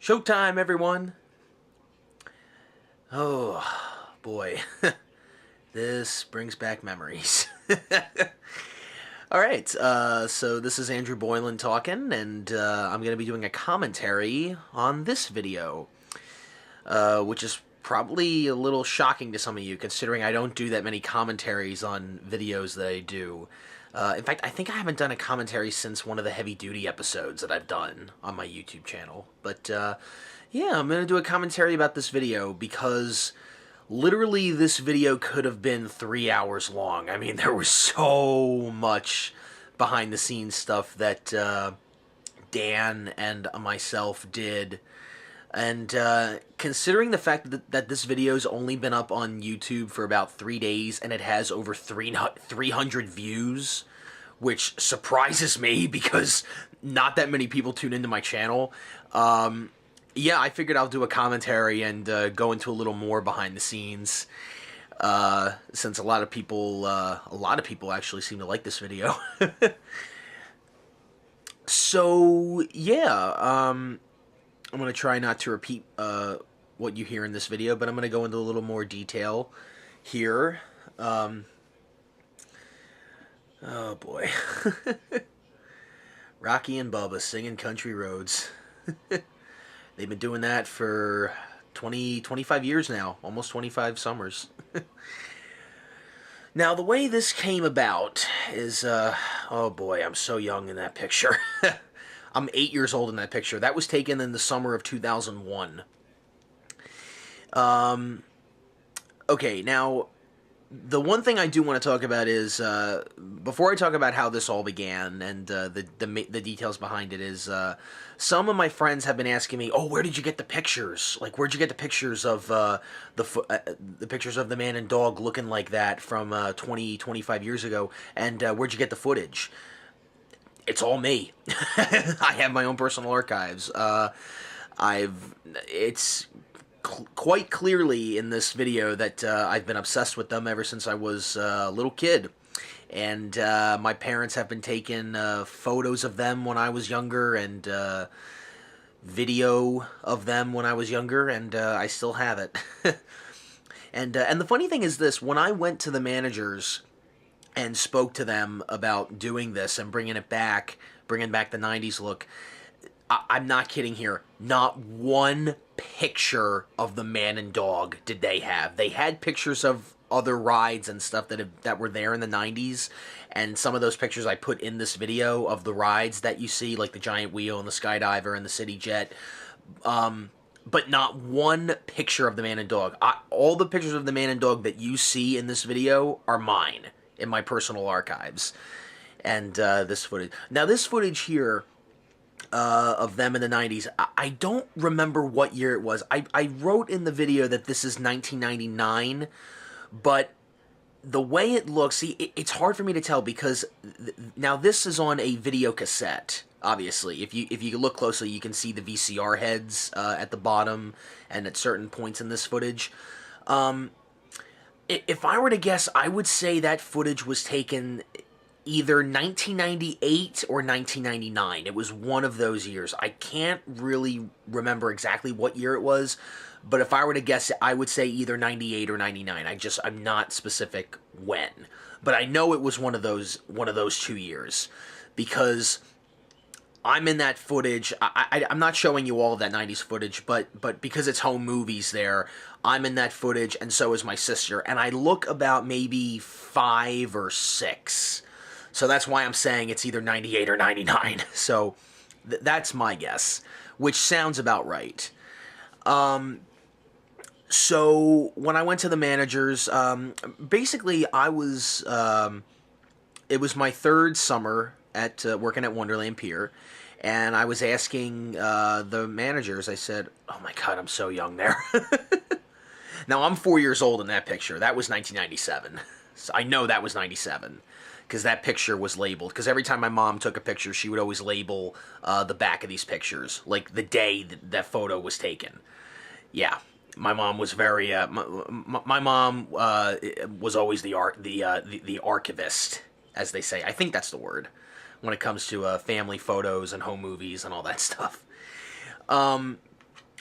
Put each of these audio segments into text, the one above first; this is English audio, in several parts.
Showtime, everyone! Oh, boy. This brings back memories. Alright, so this is Andrew Boylan talking, and I'm going to be doing a commentary on this video, which is probably a little shocking to some of you, considering I don't do that many commentaries on videos that I do. In fact, I think I haven't done a commentary since one of the heavy-duty episodes that I've done on my YouTube channel. But, yeah, I'm going to do a commentary about this video because literally this video could have been 3 hours long. I mean, there was so much behind-the-scenes stuff that Dan and myself did. And considering the fact that this video's only been up on YouTube for about 3 days and it has over 300 views, which surprises me because not that many people tune into my channel, yeah, I figured I'll do a commentary and go into a little more behind the scenes, since a lot of people actually seem to like this video. So, yeah, I'm going to try not to repeat what you hear in this video, but I'm going to go into a little more detail here. Oh, boy. Rocky and Bubba singing Country Roads. They've been doing that for 25 years now, almost 25 summers. Now, the way this came about is, oh boy, I'm so young in that picture. I'm 8 years old in that picture. That was taken in the summer of 2001. Okay, now, the one thing I do want to talk about is, before I talk about how this all began and the details behind it is, some of my friends have been asking me, oh, where did you get the pictures? Like, where'd you get the pictures of the pictures of the man and dog looking like that from 25 years ago? And where'd you get the footage? It's all me. I have my own personal archives. It's quite clearly in this video that I've been obsessed with them ever since I was a little kid. And my parents have been taking photos of them when I was younger and video of them when I was younger, and I still have it. And the funny thing is this, when I went to the managers and spoke to them about doing this and bringing back the 90s look, I'm not kidding here. Not one picture of the man and dog did they have. They had pictures of other rides and stuff that were there in the 90s, and some of those pictures I put in this video of the rides that you see, like the giant wheel and the skydiver and the city jet, but not one picture of the man and dog. All the pictures of the man and dog that you see in this video are mine in my personal archives. And this footage. Now, this footage here of them in the 90s, I don't remember what year it was. I wrote in the video that this is 1999, but the way it looks, see, it's hard for me to tell because now this is on a video cassette. Obviously, if you look closely, you can see the VCR heads at the bottom and at certain points in this footage. If I were to guess, I would say that footage was taken either 1998 or 1999. It was one of those years. I can't really remember exactly what year it was, but if I were to guess, I would say either 98 or 99. I'm not specific when, but I know it was one of those 2 years, because I'm in that footage. I'm not showing you all of that 90s footage, but because it's home movies there, I'm in that footage, and so is my sister, and I look about maybe 5 or 6. So that's why I'm saying it's either 98 or 99. So that's my guess, which sounds about right. So when I went to the managers, basically I was, it was my third summer at working at Wonderland Pier, and I was asking the managers, I said, oh my God, I'm so young there. Now, I'm 4 years old in that picture. That was 1997. So I know that was 97. Because that picture was labeled. Because every time my mom took a picture, she would always label the back of these pictures, like the day that photo was taken. Yeah, my mom was very. My mom was always the archivist, as they say. I think that's the word when it comes to family photos and home movies and all that stuff.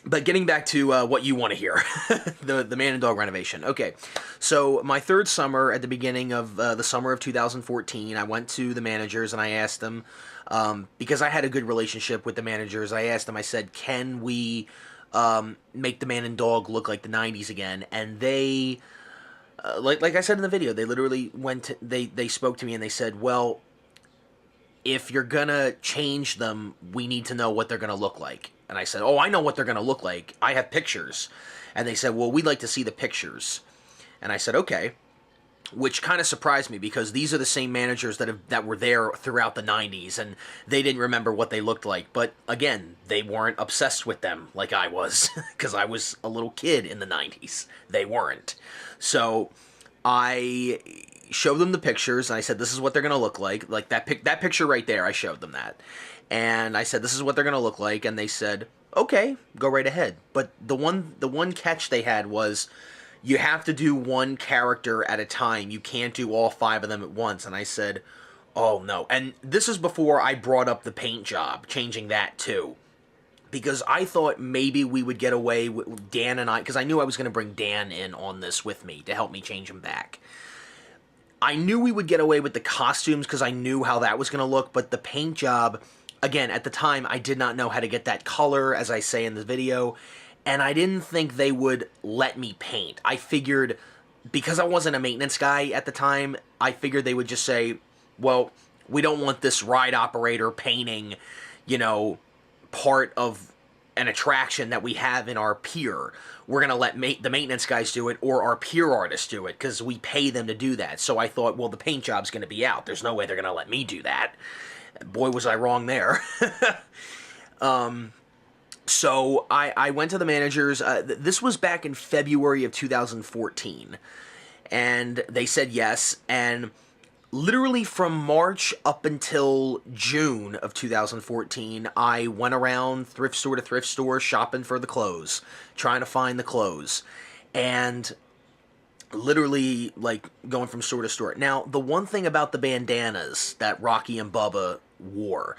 But getting back to what you want to hear, the man and dog renovation. Okay, so my third summer, at the beginning of the summer of 2014, I went to the managers and I asked them, because I had a good relationship with the managers, I asked them, I said, can we make the man and dog look like the 90s again? And they, like I said in the video, they literally they spoke to me and they said, well, if you're gonna change them, we need to know what they're gonna look like. And I said, oh, I know what they're gonna look like. I have pictures. And they said, well, we'd like to see the pictures. And I said, okay. Which kind of surprised me, because these are the same managers that were there throughout the 90s, and they didn't remember what they looked like. But again, they weren't obsessed with them like I was, because I was a little kid in the 90s. They weren't. So I showed them the pictures, and I said, this is what they're going to look like. Like that picture right there, I showed them that. And I said, this is what they're going to look like. And they said, okay, go right ahead. But the one catch they had was, you have to do one character at a time. You can't do all 5 of them at once. And I said, oh no. And this is before I brought up the paint job, changing that too. Because I thought maybe we would get away with Dan and I, because I knew I was going to bring Dan in on this with me to help me change him back. I knew we would get away with the costumes because I knew how that was going to look, but the paint job, again, at the time, I did not know how to get that color, as I say in the video, and I didn't think they would let me paint. I figured, because I wasn't a maintenance guy at the time, I figured they would just say, well, we don't want this ride operator painting, you know, part of an attraction that we have in our pier. We're going to let the maintenance guys do it, or our pier artists do it, because we pay them to do that. So I thought, well, the paint job's going to be out. There's no way they're going to let me do that. Boy, was I wrong there. So I went to the managers. This was back in February of 2014. And they said yes. And literally from March up until June of 2014, I went around thrift store to thrift store shopping for the clothes, trying to find the clothes. And literally, like, going from store to store. Now, the one thing about the bandanas that Rocky and Bubba wore,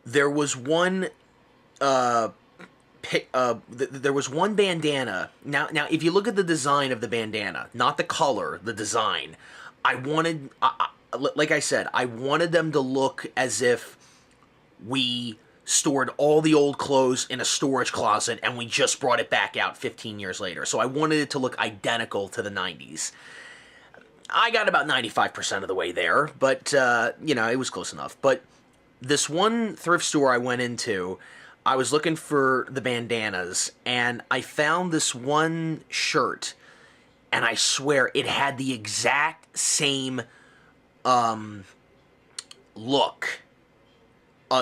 there was one there was one bandana. Now, if you look at the design of the bandana, not the color, the design, I wanted, like I said, I wanted them to look as if we stored all the old clothes in a storage closet and we just brought it back out 15 years later. So I wanted it to look identical to the 90s. I got about 95% of the way there, but, you know, it was close enough. But this one thrift store I went into, I was looking for the bandanas, and I found this one shirt, and I swear it had the exact same look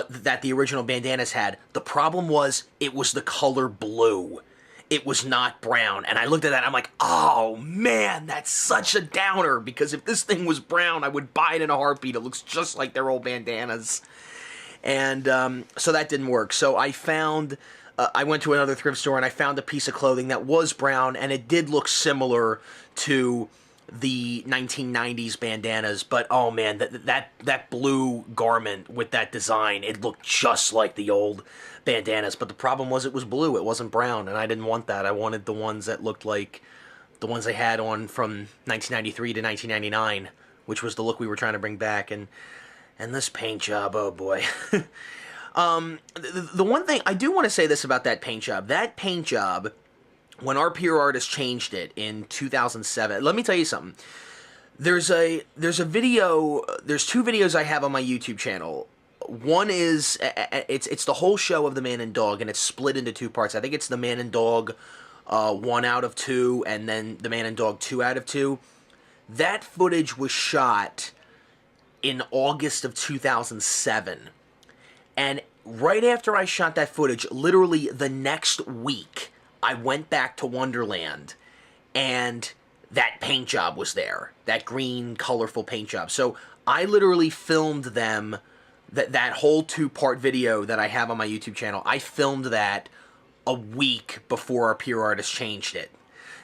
that the original bandanas had. The problem was, it was the color blue. It was not brown. And I looked at that and I'm like, oh man, that's such a downer, because if this thing was brown, I would buy it in a heartbeat. It looks just like their old bandanas. And so that didn't work. So I found, I went to another thrift store and I found a piece of clothing that was brown, and it did look similar to the 1990s bandanas, but oh man, that blue garment with that design, it looked just like the old bandanas. But the problem was, it was blue, it wasn't brown, and I didn't want that. I wanted the ones that looked like the ones they had on from 1993 to 1999, which was the look we were trying to bring back. And this paint job, oh boy. The one thing I do want to say this about that paint job, when our Pier artist changed it in 2007, let me tell you something. There's a video, there's 2 videos I have on my YouTube channel. One is, it's the whole show of the man and dog, and it's split into 2 parts. I think it's the man and dog 1 out of 2, and then the man and dog 2 out of 2. That footage was shot in August of 2007. And right after I shot that footage, literally the next week, I went back to Wonderland, and that paint job was there. That green, colorful paint job. So I literally filmed them, that whole 2-part video that I have on my YouTube channel, I filmed that a week before our Pier artist changed it.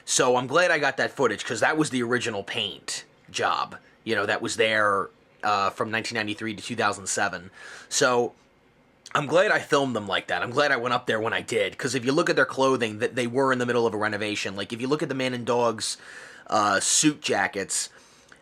So I'm glad I got that footage, because that was the original paint job, you know, that was there from 1993 to 2007. So I'm glad I filmed them like that. I'm glad I went up there when I did, because if you look at their clothing, that they were in the middle of a renovation. Like if you look at the man and dog's suit jackets,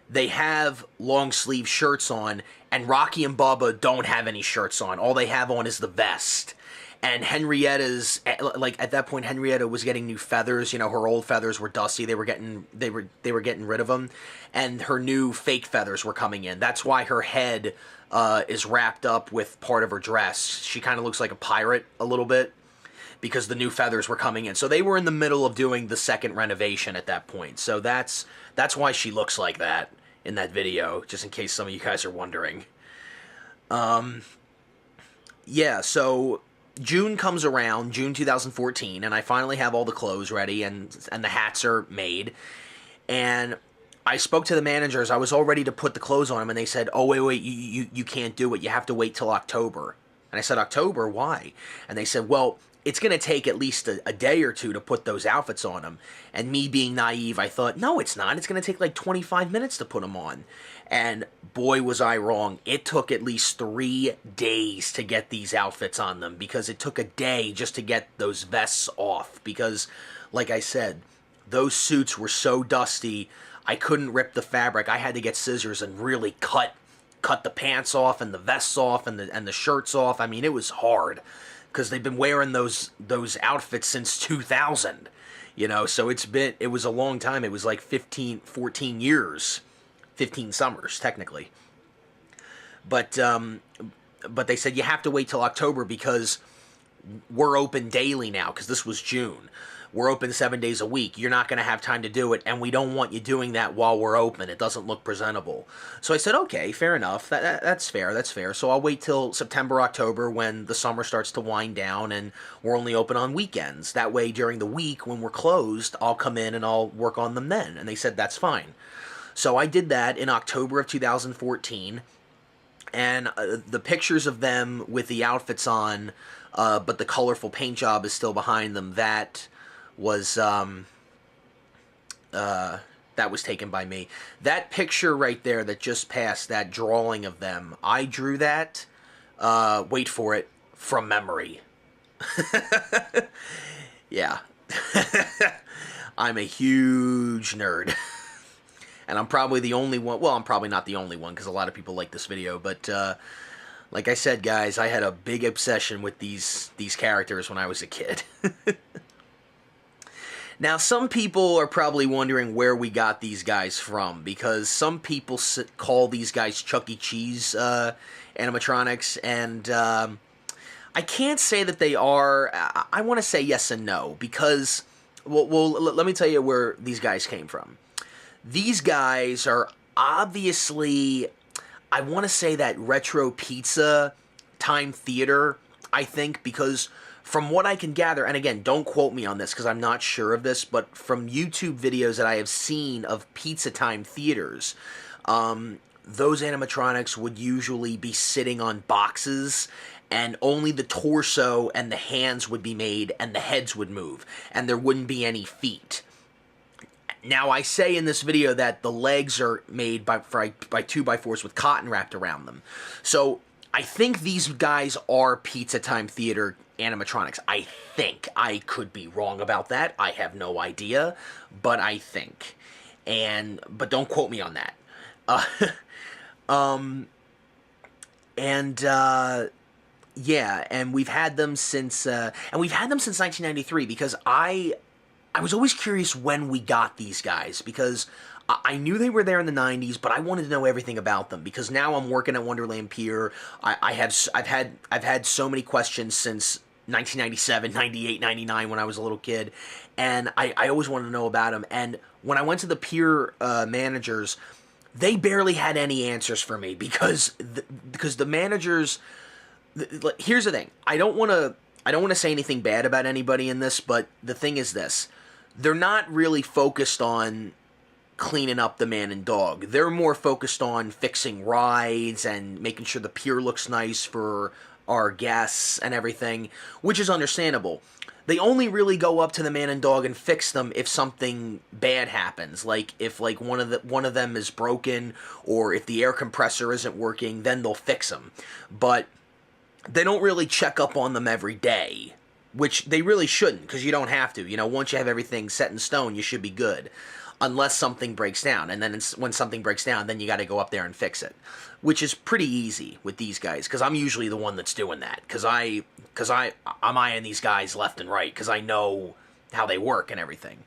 they have long sleeve shirts on, and Rocky and Bubba don't have any shirts on. All they have on is the vest. And Henrietta's, like at that point, Henrietta was getting new feathers. You know, her old feathers were dusty. They were getting rid of them, and her new fake feathers were coming in. That's why her head is wrapped up with part of her dress. She kind of looks like a pirate a little bit, because the new feathers were coming in. So they were in the middle of doing the second renovation at that point. So that's why she looks like that in that video, just in case some of you guys are wondering. Yeah, so June comes around, June 2014, and I finally have all the clothes ready, and the hats are made. And I spoke to the managers. I was all ready to put the clothes on them, and they said, "Oh, wait, you can't do it. You have to wait till October." And I said, "October? Why?" And they said, "Well, it's going to take at least a day or two to put those outfits on them." And me being naive, I thought, no, it's not. It's going to take like 25 minutes to put them on. And boy, was I wrong. It took at least 3 days to get these outfits on them, because it took a day just to get those vests off. Because, like I said, those suits were so dusty, I couldn't rip the fabric. I had to get scissors and really cut the pants off and the vests off and the shirts off. I mean, it was hard, because they've been wearing those outfits since 2000, you know, so it was a long time. It was like 14 years, 15 summers, technically. But they said you have to wait till October, because we're open daily now, because this was June. We're open 7 days a week. You're not going to have time to do it, and we don't want you doing that while we're open. It doesn't look presentable. So I said, okay, fair enough. That's fair. That's fair. So I'll wait till September, October, when the summer starts to wind down, and we're only open on weekends. That way, during the week when we're closed, I'll come in and I'll work on them then. And they said, that's fine. So I did that in October of 2014, and the pictures of them with the outfits on, but the colorful paint job is still behind them, that was taken by me. That picture right there that just passed, that drawing of them, I drew that, wait for it, from memory. Yeah. I'm a huge nerd. And I'm probably the only one, well, I'm probably not the only one, because a lot of people like this video, but like I said, guys, I had a big obsession with these characters when I was a kid. Now, some people are probably wondering where we got these guys from, because some people call these guys Chuck E. Cheese animatronics, and I can't say that they are. I want to say yes and no, because, well, let me tell you where these guys came from. These guys are obviously, I want to say that retro pizza time theater, I think, because from what I can gather, and again, don't quote me on this because I'm not sure of this, but from YouTube videos that I have seen of Pizza Time theaters, those animatronics would usually be sitting on boxes, and only the torso and the hands would be made, and the heads would move, and there wouldn't be any feet. Now, I say in this video that the legs are made by 2x4s with cotton wrapped around them. So, I think these guys are Pizza Time Theater animatronics. I think. I could be wrong about that. I have no idea. But I think. But don't quote me on that. Yeah, and we've had them since 1993, because I was always curious when we got these guys, because I knew they were there in the 90s, but I wanted to know everything about them, because now I'm working at Wonderland Pier. I've had so many questions since 1997, 98, 99 when I was a little kid, and I always wanted to know about them. And when I went to the Pier managers, they barely had any answers for me, because the managers. Here's the thing. I don't want to say anything bad about anybody in this, but the thing is this: they're not really focused on cleaning up the man and dog. They're more focused on fixing rides and making sure the pier looks nice for our guests and everything, which is understandable. They only really go up to the man and dog and fix them if something bad happens, like if one of them is broken, or if the air compressor isn't working, then they'll fix them. But they don't really check up on them every day, which they really shouldn't, because you don't have to. You know, once you have everything set in stone, you should be good, unless something breaks down. And then when something breaks down, then you got to go up there and fix it, which is pretty easy with these guys, because I'm usually the one that's doing that, because I'm eyeing these guys left and right, because I know how they work and everything.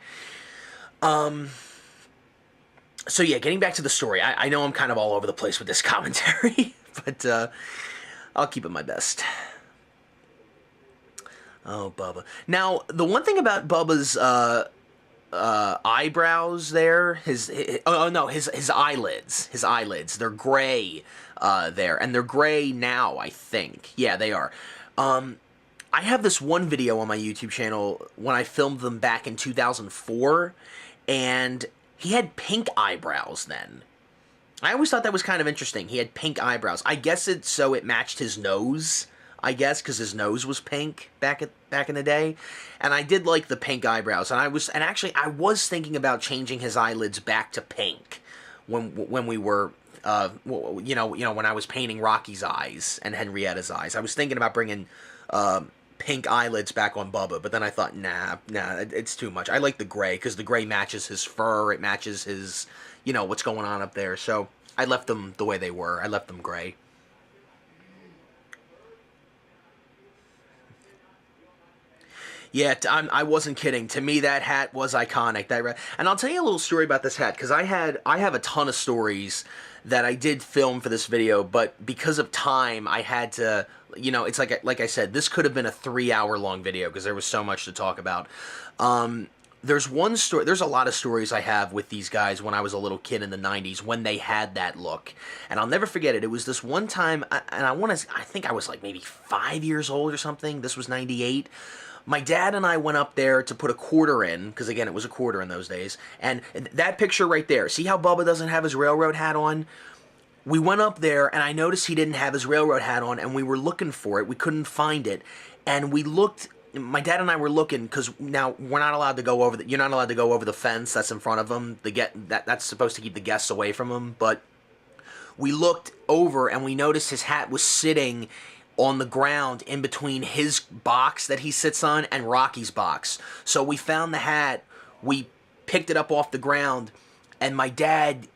So yeah, getting back to the story, I know I'm kind of all over the place with this commentary, but I'll keep it my best. Oh, Bubba. Now, the one thing about Bubba's eyebrows there, his eyelids, they're gray there, and they're gray now, I think. Yeah, they are. I have this one video on my YouTube channel when I filmed them back in 2004, and he had pink eyebrows then. I always thought that was kind of interesting. He had pink eyebrows. I guess it's so it matched his nose, I guess, because his nose was pink back in the day. And I did like the pink eyebrows. And I was thinking about changing his eyelids back to pink when we were when I was painting Rocky's eyes and Henrietta's eyes. I was thinking about bringing pink eyelids back on Bubba, but then I thought, nah, it's too much. I like the gray, because the gray matches his fur, it matches his, what's going on up there. So I left them the way they were. I left them gray. Yeah, I wasn't kidding. To me, that hat was iconic. And I'll tell you a little story about this hat, because I have a ton of stories that I did film for this video, but because of time, I had to, it's like I said, this could have been a 3-hour long video, because there was so much to talk about. There's one story, there's a lot of stories I have with these guys when I was a little kid in the 90s, when they had that look. And I'll never forget it. It was this one time, and I think I was like maybe 5 years old or something. This was 98. My dad and I went up there to put a quarter in, because again, it was a quarter in those days, and that picture right there, see how Bubba doesn't have his railroad hat on? We went up there, and I noticed he didn't have his railroad hat on, and we were looking for it. We couldn't find it, and we looked, my dad and I were looking, because now we're not allowed to go over, you're not allowed to go over the fence that's in front of them, that's supposed to keep the guests away from them, but we looked over, and we noticed his hat was sitting on the ground in between his box that he sits on and Rocky's box. So we found the hat, we picked it up off the ground, and my dad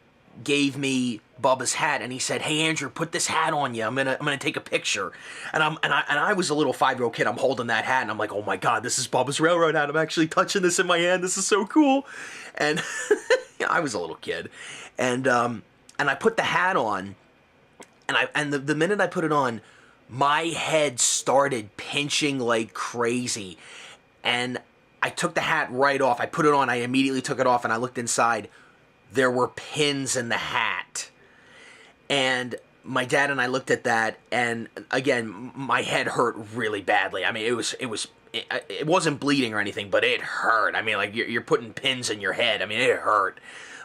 gave me Bubba's hat, and he said, "Hey Andrew, put this hat on you. I'm gonna take a picture." And I was a little 5-year-old kid. I'm holding that hat, and I'm like, "Oh my God, this is Bubba's railroad hat. I'm actually touching this in my hand. This is so cool." And I was a little kid, and I put the hat on, and the minute I put it on, my head started pinching like crazy, and I took the hat right off. I put it on, I immediately took it off, and I looked inside. There were pins in the hat. And my dad and I looked at that, and again, my head hurt really badly. I mean, it wasn't bleeding or anything, but it hurt. I mean, like, you're putting pins in your head. I mean, it hurt.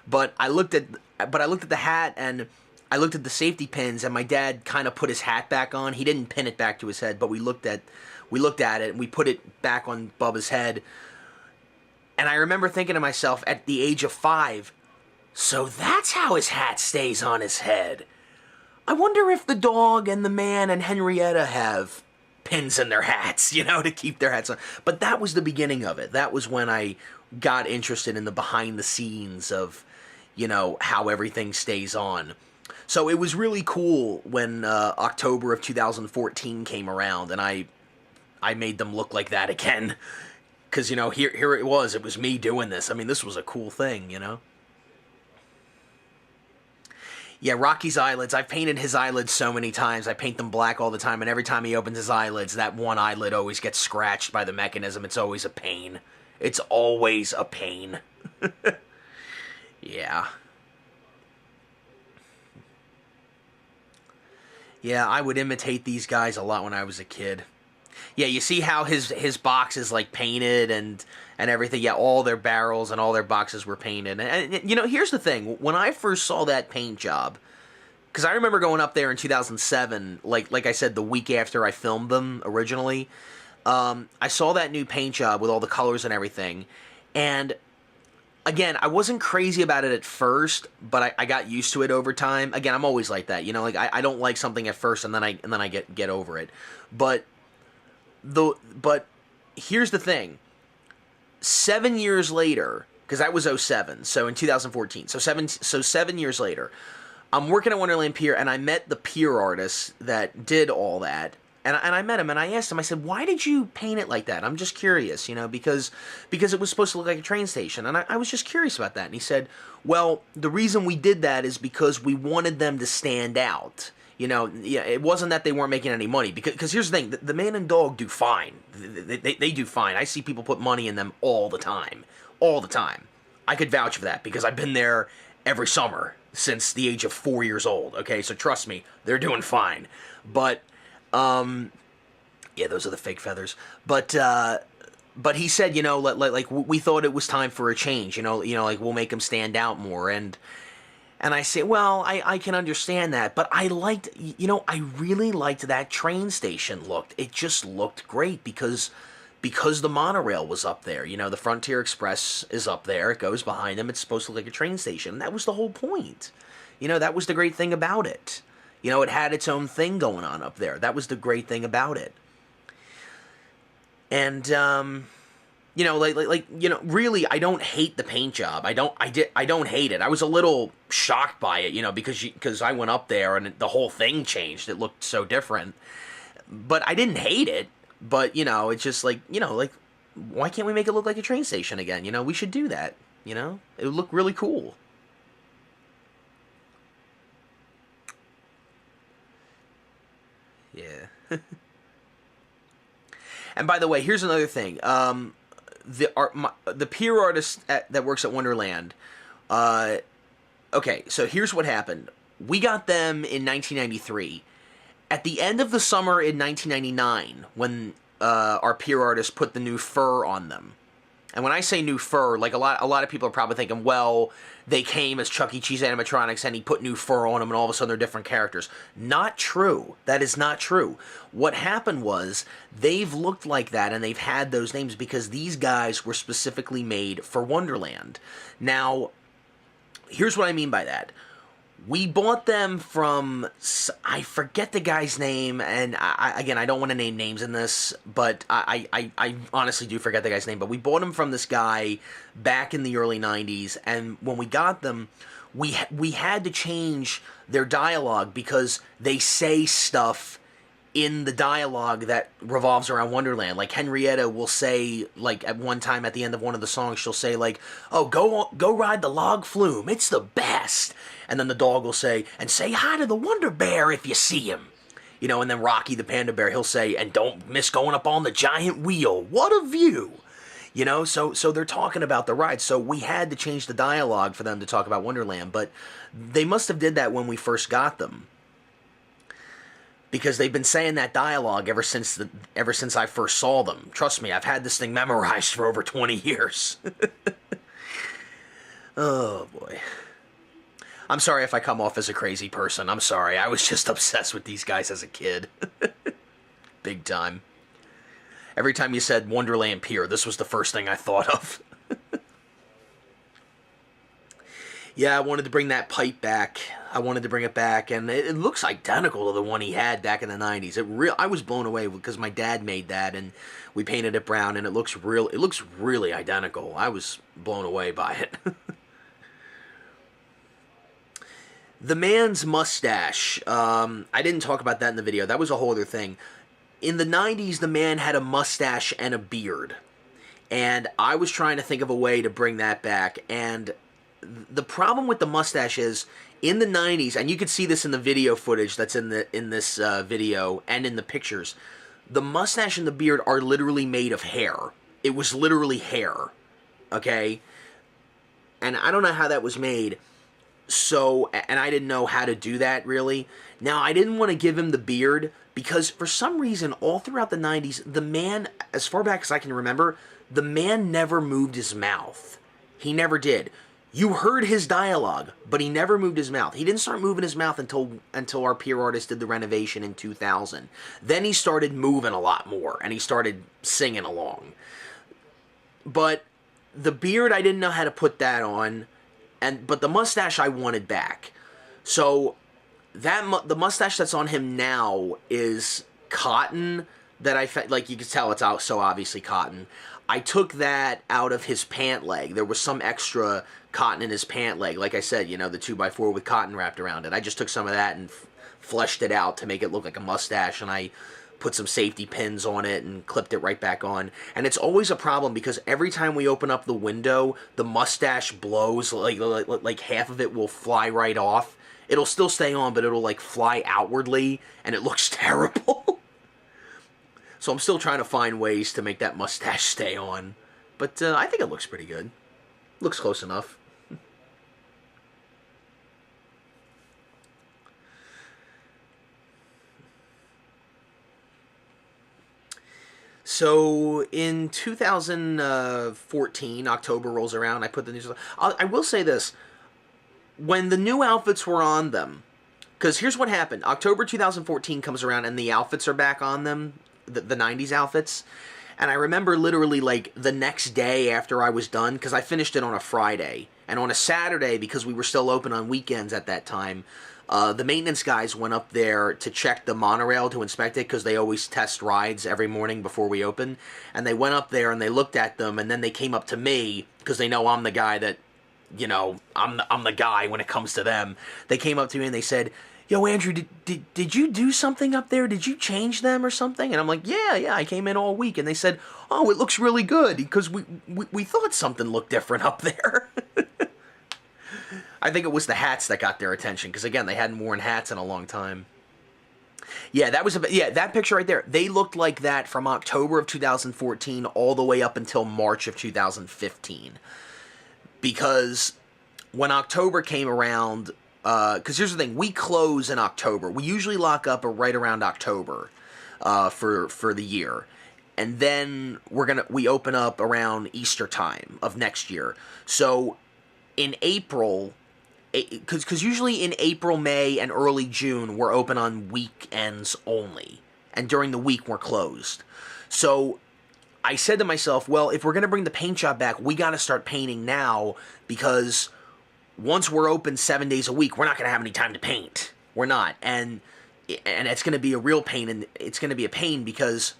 But I looked at the hat, and I looked at the safety pins, and my dad kind of put his hat back on. He didn't pin it back to his head, but we looked at it, and we put it back on Bubba's head. And I remember thinking to myself at the age of 5, so that's how his hat stays on his head. I wonder if the dog and the man and Henrietta have pins in their hats, to keep their hats on. But that was the beginning of it. That was when I got interested in the behind the scenes of, how everything stays on. So it was really cool when October of 2014 came around, and I made them look like that again. Because, here it was me doing this. I mean, this was a cool thing, Yeah, Rocky's eyelids, I've painted his eyelids so many times. I paint them black all the time, and every time he opens his eyelids, that one eyelid always gets scratched by the mechanism. It's always a pain. It's always a pain. Yeah. Yeah, I would imitate these guys a lot when I was a kid. Yeah, you see how his box is like painted and everything. Yeah, all their barrels and all their boxes were painted. And here's the thing. When I first saw that paint job, because I remember going up there in 2007, like I said, the week after I filmed them originally, I saw that new paint job with all the colors and everything, and again, I wasn't crazy about it at first, but I got used to it over time. Again, I'm always like that, you know. Like I don't like something at first, and then I get over it. But but here's the thing: 7 years later, because that was '07, so in 2014, so 7 years later, I'm working at Wonderland Pier, and I met the Pier artist that did all that. And I met him, and I asked him, I said, why did you paint it like that? I'm just curious, you know, because it was supposed to look like a train station. And I was just curious about that. And he said, well, the reason we did that is because we wanted them to stand out. You know, yeah, it wasn't that they weren't making any money. Because here's the thing, the man and dog do fine. They do fine. I see people put money in them all the time. All the time. I could vouch for that, because I've been there every summer since the age of 4 years old. Okay, so trust me, they're doing fine. But yeah, those are the fake feathers. But he said, you know, like we thought it was time for a change. You know, like we'll make them stand out more. And I say, well, I can understand that, but I liked, you know, I really liked that train station looked. It just looked great because the monorail was up there. You know, the Frontier Express is up there. It goes behind them. It's supposed to look like a train station. That was the whole point. You know, that was the great thing about it. You know, it had its own thing going on up there. That was the great thing about it. And you know, like you know, really, I don't hate the paint job. I don't hate it. I was a little shocked by it, you know, because I went up there and the whole thing changed. It looked so different. But I didn't hate it. But you know, it's just like, you know, like, why can't we make it look like a train station again? You know, we should do that. You know, it would look really cool. Yeah. And by the way, here's another thing. The Pier artist that works at Wonderland. Okay, so here's what happened. We got them in 1993. At the end of the summer in 1999, when our Pier artist put the new fur on them. And when I say new fur, like a lot of people are probably thinking, well, they came as Chuck E. Cheese animatronics and he put new fur on them and all of a sudden they're different characters. Not true. That is not true. What happened was they've looked like that and they've had those names because these guys were specifically made for Wonderland. Now, here's what I mean by that. We bought them from, I forget the guy's name, and again, I don't want to name names in this, but I honestly do forget the guy's name, but we bought them from this guy back in the early 90s, and when we got them, we had to change their dialogue because they say stuff in the dialogue that revolves around Wonderland. Like Henrietta will say, like at one time at the end of one of the songs, she'll say like, "Oh, go ride the log flume, it's the best." And then the dog will say, "And say hi to the Wonder Bear if you see him." You know, and then Rocky the Panda Bear, he'll say, "And don't miss going up on the giant wheel. What a view." You know, so they're talking about the ride. So we had to change the dialogue for them to talk about Wonderland, but they must have did that when we first got them. Because they've been saying that dialogue ever since I first saw them. Trust me, I've had this thing memorized for over 20 years. Oh, boy. I'm sorry if I come off as a crazy person. I'm sorry. I was just obsessed with these guys as a kid. Big time. Every time you said Wonderland Pier, this was the first thing I thought of. Yeah, I wanted to bring that pipe back. I wanted to bring it back, and it looks identical to the one he had back in the 90s. I was blown away because my dad made that, and we painted it brown, and it looks really identical. I was blown away by it. The man's mustache. I didn't talk about that in the video. That was a whole other thing. In the 90s, the man had a mustache and a beard, and I was trying to think of a way to bring that back, and the problem with the mustache is, in the 90s, and you can see this in the video footage that's in this video and in the pictures, the mustache and the beard are literally made of hair. It was literally hair, okay? And I don't know how that was made, and I didn't know how to do that, really. Now, I didn't want to give him the beard, because for some reason, all throughout the 90s, the man, as far back as I can remember, the man never moved his mouth. He never did. You heard his dialogue, but he never moved his mouth. He didn't start moving his mouth until our Pier artist did the renovation in 2000. Then he started moving a lot more, and he started singing along. But the beard, I didn't know how to put that on, but the mustache I wanted back. So the mustache that's on him now is cotton. That I like, you can tell it's out so obviously cotton. I took that out of his pant leg. There was some extra cotton in his pant leg. Like I said, the 2x4 with cotton wrapped around it. I just took some of that and fleshed it out to make it look like a mustache, and I put some safety pins on it and clipped it right back on. And it's always a problem because every time we open up the window, the mustache blows, like half of it will fly right off. It'll still stay on, but it'll like fly outwardly, and it looks terrible. So I'm still trying to find ways to make that mustache stay on. But I think it looks pretty good. Looks close enough. So in 2014, October rolls around, I put the news. I will say this. When the new outfits were on them, because here's what happened. October 2014 comes around and the outfits are back on them, the 90s outfits. And I remember literally like the next day after I was done, because I finished it on a Friday. And on a Saturday, because we were still open on weekends at that time, the maintenance guys went up there to check the monorail to inspect it, because they always test rides every morning before we open. And they went up there and they looked at them, and then they came up to me, because they know I'm the guy that, I'm the guy when it comes to them. They came up to me and they said, "Yo, Andrew, did you do something up there? Did you change them or something?" And I'm like, yeah, I came in all week. And they said, "Oh, it looks really good," because we thought something looked different up there. I think it was the hats that got their attention, because again, they hadn't worn hats in a long time. Yeah, that picture right there. They looked like that from October of 2014 all the way up until March of 2015. Because when October came around, because here's the thing, we close in October. We usually lock up right around October for the year. And then we open up around Easter time of next year. So in April, because usually in April, May, and early June, we're open on weekends only. And during the week, we're closed. So I said to myself, well, if we're going to bring the paint job back, we got to start painting now, because once we're open 7 days a week, we're not going to have any time to paint. We're not. And it's going to be a real pain, and it's going to be a pain because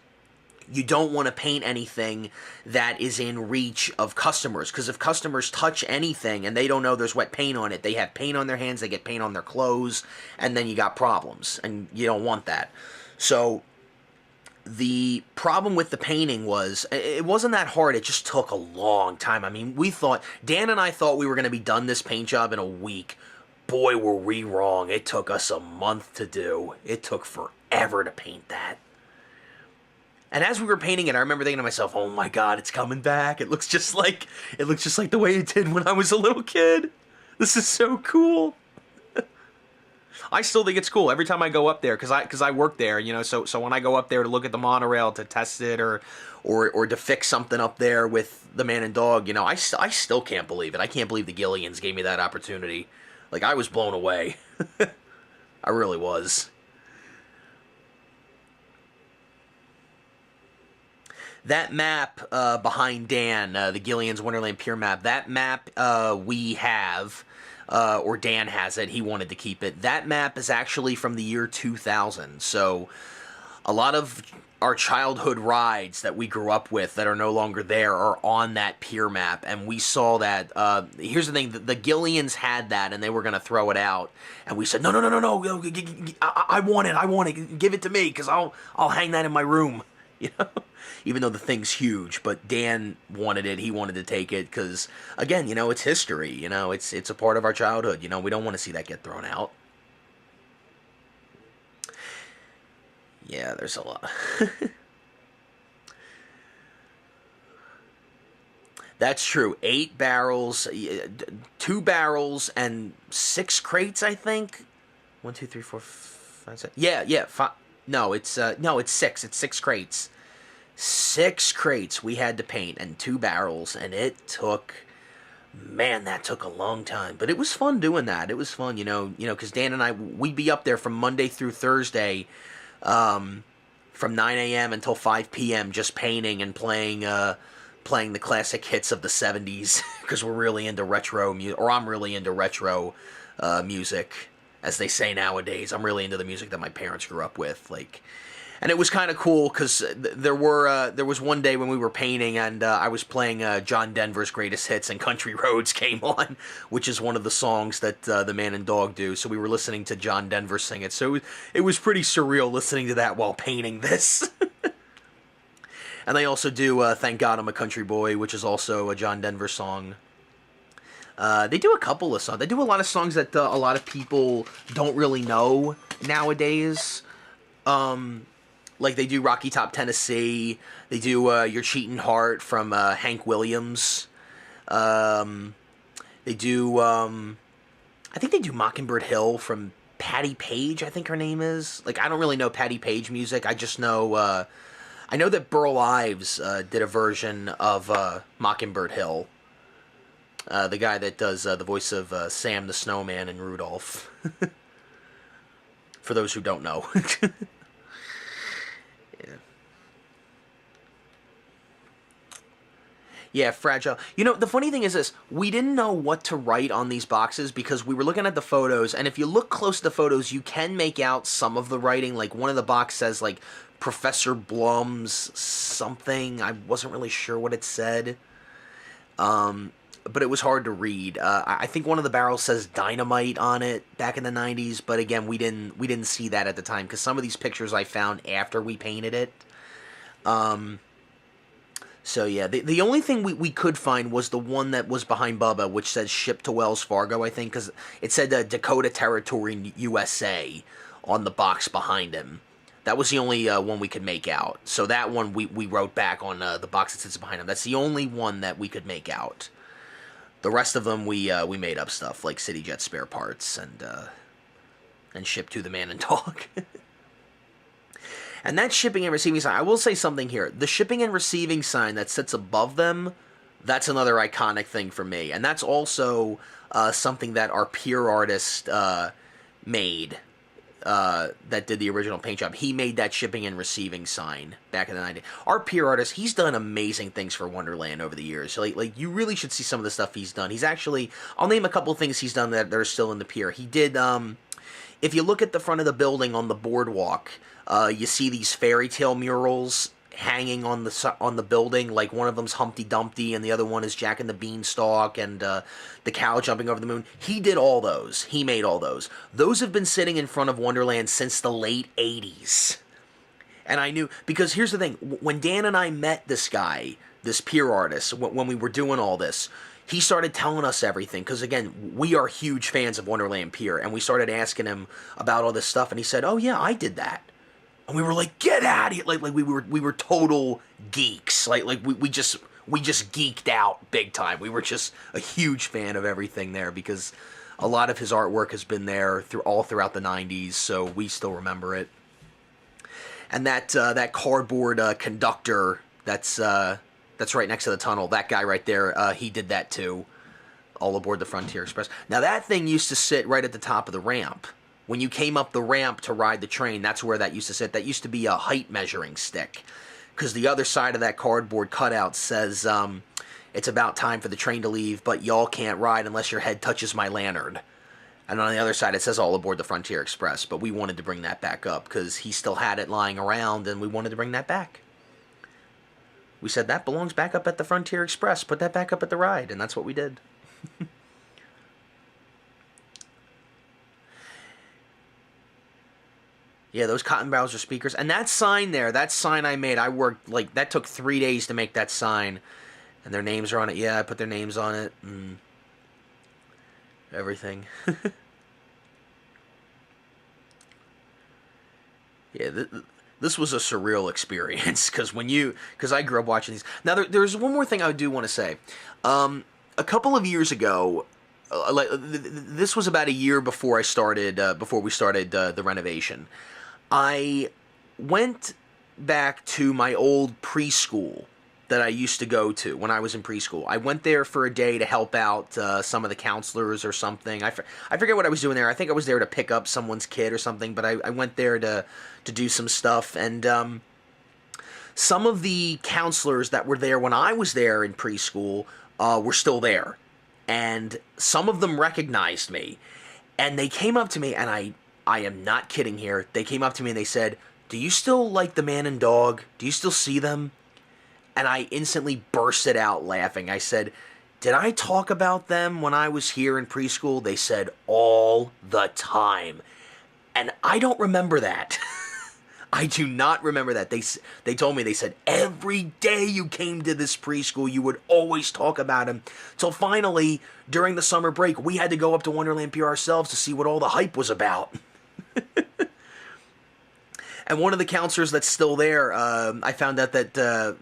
you don't want to paint anything that is in reach of customers, because if customers touch anything and they don't know there's wet paint on it, they have paint on their hands, they get paint on their clothes, and then you got problems, and you don't want that. So the problem with the painting was, it wasn't that hard, it just took a long time. I mean, Dan and I thought we were going to be done this paint job in a week. Boy, were we wrong. It took us a month to do. It took forever to paint that. And as we were painting it, I remember thinking to myself, oh my god, it's coming back. It looks just like the way it did when I was a little kid. This is so cool. I still think it's cool every time I go up there, because I work there, so when I go up there to look at the monorail to test it or to fix something up there with the man and dog, I still can't believe it. I can't believe the Gillians gave me that opportunity. Like, I was blown away. I really was. That map behind Dan, the Gillian's Wonderland Pier map, that map we have, or Dan has it, he wanted to keep it. That map is actually from the year 2000, so a lot of our childhood rides that we grew up with that are no longer there are on that pier map, and we saw that. Here's the thing, the Gillians had that, and they were going to throw it out, and we said, no, I want it, give it to me, because I'll hang that in my room, even though the thing's huge. But Dan wanted it, he wanted to take it, because, again, it's history, it's a part of our childhood, we don't want to see that get thrown out. Yeah, there's a lot. That's true. 8 barrels, 2 barrels, and 6 crates, I think. 1, 2, 3, 4, 5, 6. Yeah. No, it's 6. It's 6 crates. 6 crates we had to paint, and 2 barrels, and it took. Man, that took a long time, but it was fun doing that. It was fun, because Dan and I, we'd be up there from Monday through Thursday. From 9 a.m. until 5 p.m. just painting and playing playing the classic hits of the 70s because we're really into retro music, or I'm really into retro music, as they say nowadays. I'm really into the music that my parents grew up with, like. And it was kind of cool because there was one day when we were painting and I was playing John Denver's Greatest Hits and Country Roads came on, which is one of the songs that the Man and Dog do. So we were listening to John Denver sing it. So it was pretty surreal listening to that while painting this. And they also do Thank God I'm a Country Boy, which is also a John Denver song. They do a couple of songs. They do a lot of songs that a lot of people don't really know nowadays. Like they do Rocky Top Tennessee. They do Your Cheating Heart from Hank Williams. They do, I think they do Mockingbird Hill from Patti Page, I think her name is. Like, I don't really know Patti Page music. I just know, I know that Burl Ives did a version of Mockingbird Hill. The guy that does the voice of Sam the Snowman and Rudolph. For those who don't know. Yeah, fragile. You know, the funny thing is this. We didn't know what to write on these boxes because we were looking at the photos, and if you look close to the photos, you can make out some of the writing. Like, one of the box says, like, Professor Blum's something. I wasn't really sure what it said. But it was hard to read. I think one of the barrels says Dynamite on it back in the 90s, but again, we didn't see that at the time because some of these pictures I found after we painted it. So yeah, the only thing we could find was the one that was behind Bubba, which says shipped to Wells Fargo, I think, because it said Dakota Territory, USA on the box behind him. That was the only one we could make out. So that one we wrote back on the box that sits behind him. That's the only one that we could make out. The rest of them we made up stuff like City Jet spare parts and shipped to the Man and Dog. And that shipping and receiving sign, I will say something here. The shipping and receiving sign that sits above them, that's another iconic thing for me. And that's also something that our Pier artist made, that did the original paint job. He made that shipping and receiving sign back in the 90s. Our Pier artist, he's done amazing things for Wonderland over the years. Like you really should see some of the stuff he's done. He's actually, I'll name a couple of things he's done that are still in the Pier. He did, if you look at the front of the building on the boardwalk, you see these fairy tale murals hanging on the building. Like one of them's Humpty Dumpty, and the other one is Jack and the Beanstalk, and the cow jumping over the moon. He did all those. He made all those. Those have been sitting in front of Wonderland since the late 80s. And I knew, because here's the thing. When Dan and I met this guy, this Pier artist, when we were doing all this, he started telling us everything, because again, we are huge fans of Wonderland Pier, and we started asking him about all this stuff, and he said, oh yeah, I did that. And we were like, get out of here. Like we were total geeks. Like we just geeked out big time. We were just a huge fan of everything there because a lot of his artwork has been there all throughout the 90s, so we still remember it. And that cardboard conductor that's right next to the tunnel, that guy right there, he did that too, all aboard the Frontier Express. Now that thing used to sit right at the top of the ramp. When you came up the ramp to ride the train, that's where that used to sit. That used to be a height measuring stick. Because the other side of that cardboard cutout says, it's about time for the train to leave, but y'all can't ride unless your head touches my lantern. And on the other side it says all aboard the Frontier Express. But we wanted to bring that back up because he still had it lying around and we wanted to bring that back. We said that belongs back up at the Frontier Express. Put that back up at the ride. And that's what we did. Yeah, those cotton barrels are speakers. And that sign there, that sign I made, I worked, like, that took 3 days to make that sign. And their names are on it. Yeah, I put their names on it. And everything. Yeah, this was a surreal experience. Because I grew up watching these. Now, there's one more thing I do want to say. A couple of years ago, this was about a year before we started the renovation. I went back to my old preschool that I used to go to when I was in preschool. I went there for a day to help out some of the counselors or something. I forget what I was doing there. I think I was there to pick up someone's kid or something, but I went there to do some stuff. And some of the counselors that were there when I was there in preschool were still there. And some of them recognized me. And they came up to me, and I am not kidding here. They came up to me and they said, "Do you still like the man and dog? Do you still see them?" And I instantly bursted out laughing. I said, "Did I talk about them when I was here in preschool?" They said, "All the time." And I don't remember that. I do not remember that. They told me, they said, every day you came to this preschool, you would always talk about him. Till finally, during the summer break, we had to go up to Wonderland Pier ourselves to see what all the hype was about. And one of the counselors that's still there, I found out that,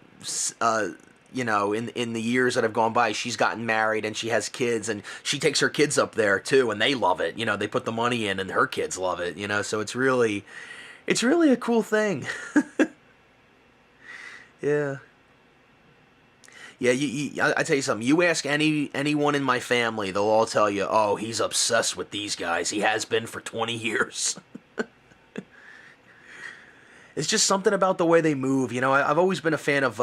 you know, in the years that have gone by, she's gotten married and she has kids, and she takes her kids up there too, and they love it. You know, they put the money in, and her kids love it. You know, so it's really a cool thing. Yeah. Yeah, I tell you something. You ask anyone in my family, they'll all tell you, "Oh, he's obsessed with these guys. He has been for 20 years." It's just something about the way they move. You know, I've always been a fan of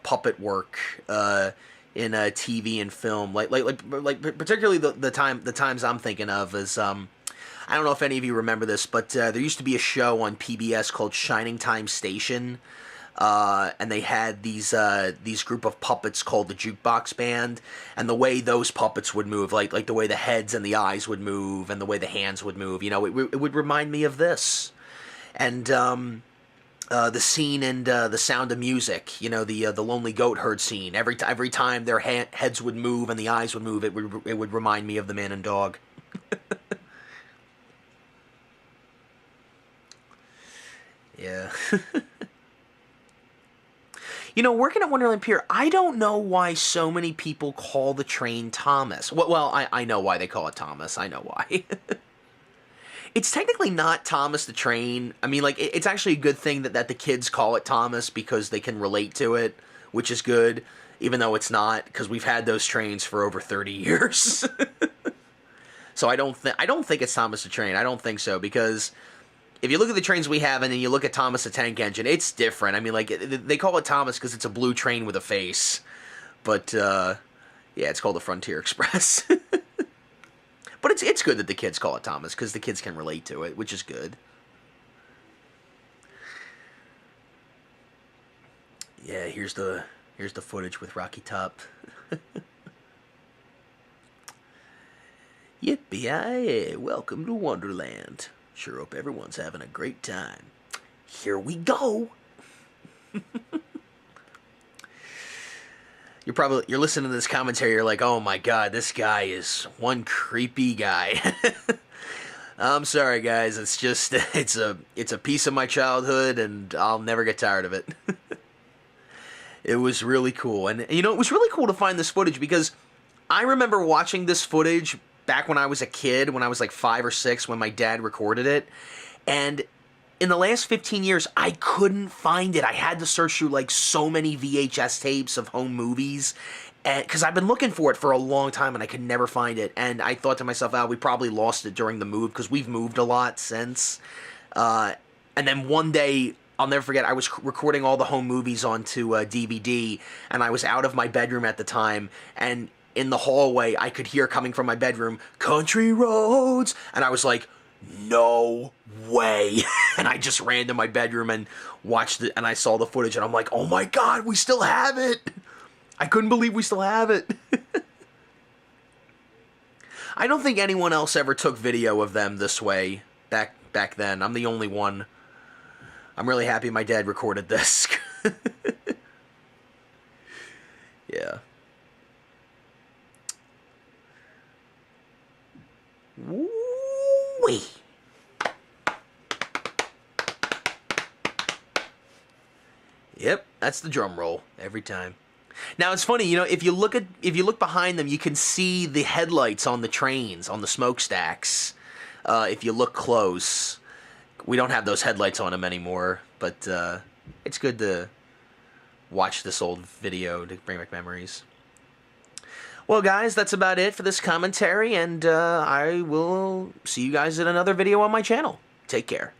puppet work in TV and film. Like particularly the times I'm thinking of is I don't know if any of you remember this, but there used to be a show on PBS called Shining Time Station, and they had these group of puppets called the Jukebox Band, and the way those puppets would move, like the way the heads and the eyes would move, and the way the hands would move, you know, it would remind me of this. And the scene in The Sound of Music, you know, the lonely goat herd scene. Every time their heads would move and the eyes would move, it would remind me of the man and dog. Yeah. You know, working at Wonderland Pier, I don't know why so many people call the train Thomas. Well, I know why they call it Thomas. I know why. It's technically not Thomas the Train. I mean, like, it's actually a good thing that the kids call it Thomas because they can relate to it, which is good, even though it's not, because we've had those trains for over 30 years. So I don't think it's Thomas the Train. I don't think so, because if you look at the trains we have and then you look at Thomas the Tank Engine, it's different. I mean, like, they call it Thomas because it's a blue train with a face. But, yeah, it's called the Frontier Express. But it's good that the kids call it Thomas, because the kids can relate to it, which is good. Yeah, here's the footage with Rocky Top. Yippee-yi-yi, welcome to Wonderland. Sure hope everyone's having a great time. Here we go. You're listening to this commentary, you're like, "Oh my god, this guy is one creepy guy." I'm sorry, guys. It's just it's a piece of my childhood, and I'll never get tired of it. It was really cool, and you know, it was really cool to find this footage, because I remember watching this footage back when I was a kid, when I was like 5 or 6, when my dad recorded it, and in the last 15 years, I couldn't find it. I had to search through like so many VHS tapes of home movies, because I've been looking for it for a long time and I could never find it. And I thought to myself, "Oh, we probably lost it during the move," because we've moved a lot since. And then one day, I'll never forget, I was recording all the home movies onto DVD, and I was out of my bedroom at the time, and in the hallway, I could hear coming from my bedroom, "Country Roads," and I was like, "No way." And I just ran to my bedroom and watched it, and I saw the footage, and I'm like, "Oh my god, we still have it!" I couldn't believe we still have it. I don't think anyone else ever took video of them this way back then. I'm the only one. I'm really happy my dad recorded this. Yeah. Woo-wee. Yep, that's the drum roll every time. Now it's funny, you know, if you look behind them, you can see the headlights on the trains, on the smokestacks. If you look close, we don't have those headlights on them anymore, but it's good to watch this old video to bring back memories. Well, guys, that's about it for this commentary, and I will see you guys in another video on my channel. Take care.